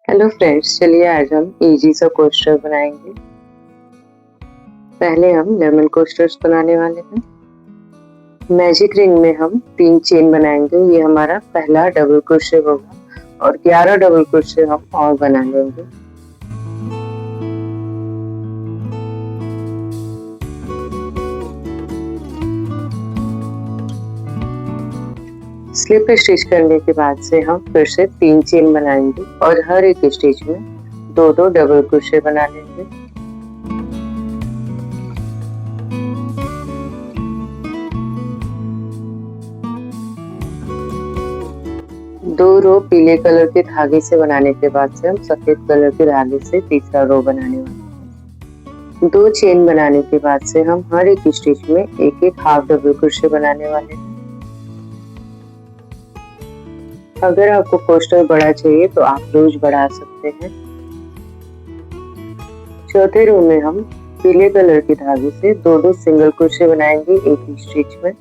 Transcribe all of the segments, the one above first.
Hello friends, चलिए आज हम इजी सा कोस्टर बनाएंगे। पहले हम लेमन कोस्टर्स बनाने वाले हैं। मैजिक रिंग में हम 3 चेन बनाएंगे। ये हमारा पहला डबल क्रोशे होगा और 11 डबल क्रोशे हम और बना लेंगे। स्लिप स्टिच करने के बाद से हम फिर से 3 चेन बनाएंगे और हर एक स्टिच में 2-2 डबल क्रोशे बना लेंगे। दो रो पीले कलर के धागे से बनाने के बाद से हम सफेद कलर के धागे से तीसरा रो बनाने वाले हैं। 2 चेन बनाने के बाद से हम हर एक स्टिच में एक-एक हाफ डबल क्रोशे बनाने वाले हैं। अगर आपको कोस्टर बड़ा चाहिए तो आप रोज बढ़ा सकते हैं। चौथे रो में हम पीले कलर के धागे से 2-2 सिंगल क्रोशे बनाएंगे एक ही स्टिच में।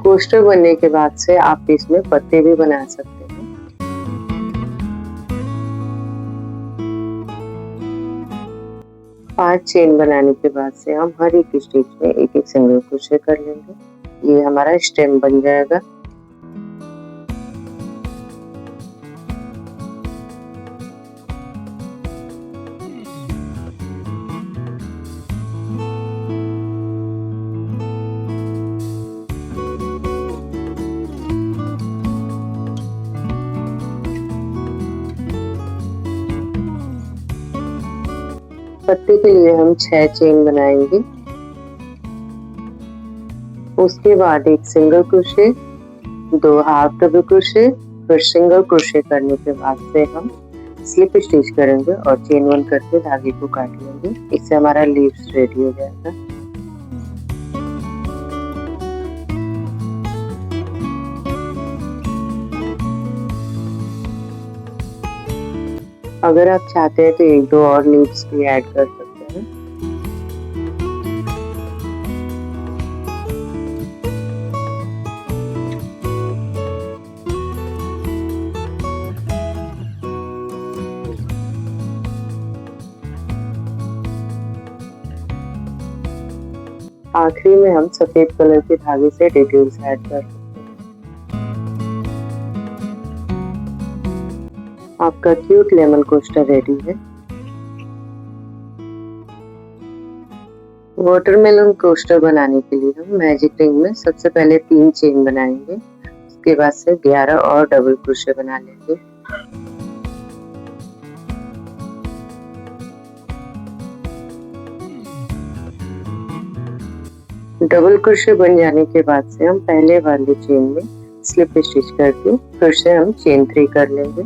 कोस्टर बनने के बाद से आप इसमें पत्ते भी बना सकते हैं। पांच चेन बनाने के बाद से हम हर एक स्टिच में एक-एक सिंगल क्रोशे कर लेंगे। ये हमारा स्टेम बन जाएगा। पत्ते के लिए हम 6 चेन बनाएंगे। उसके बाद एक single crochet, 2 half double crochet, फिर सिंगल क्रोशे करने के बाद से हम स्लिप स्टिच करेंगे और चेन 1 करके धागे को काट लेंगे। इससे हमारा लीव्स रेडी हो जाएगा। अगर आप चाहते हैं तो 1-2 और लीव्स भी ऐड कर सकते हैं। आखिरी में हम सफेद कलर के धागे से डिटेल्स ऐड कर सकते हैं। आपका क्यूट लेमन कोस्टर रेडी है। वाटरमेलन कोस्टर बनाने के लिए हम मैजिक रिंग में सबसे पहले 3 चेन बनाएंगे। उसके बाद से 11 और डबल क्रोशे बना लेंगे। डबल क्रोशे बन जाने के बाद से हम पहले वाले चेन में स्लिप स्टिच करके फिर से हम चेन 3 कर लेंगे।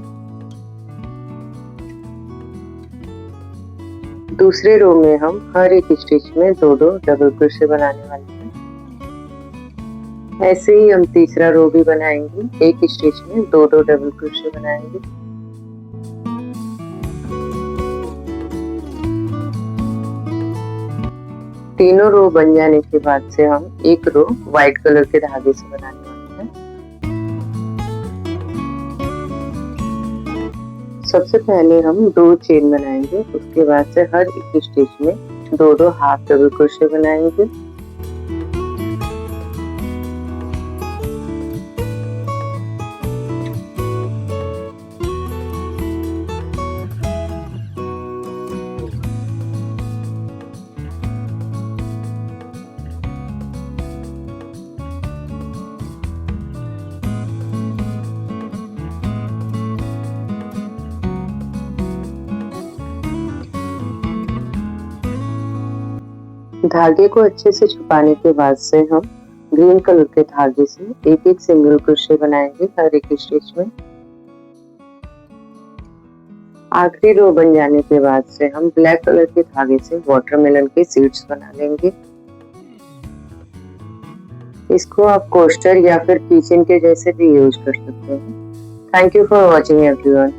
दूसरे रो में हम हर एक स्टिच में 2-2 डबल क्रोशे बनाने वाले हैं। ऐसे ही हम तीसरा रो भी बनाएंगे। एक स्टिच में 2-2 डबल क्रोशे बनाएंगे। तीनों रो बन जाने के बाद से हम एक रो व्हाइट कलर के धागे से बनाने वाले हैं। सबसे पहले हम 2 चेन बनाएंगे। उसके बाद से हर एक स्टिच में 2-2 हाफ डबल क्रोशे बनाएंगे। धागे को अच्छे से छुपाने के बाद से हम ग्रीन कलर के धागे से एक-एक सिंगल क्रोशे बनाएंगे हर एक स्टिच में। आखिरी रो बन जाने के बाद से हम ब्लैक कलर के धागे से वाटरमेलन के सीड्स बना लेंगे। इसको आप कोस्टर या फिर किचन के जैसे भी यूज कर सकते हैं। Thank you for watching everyone.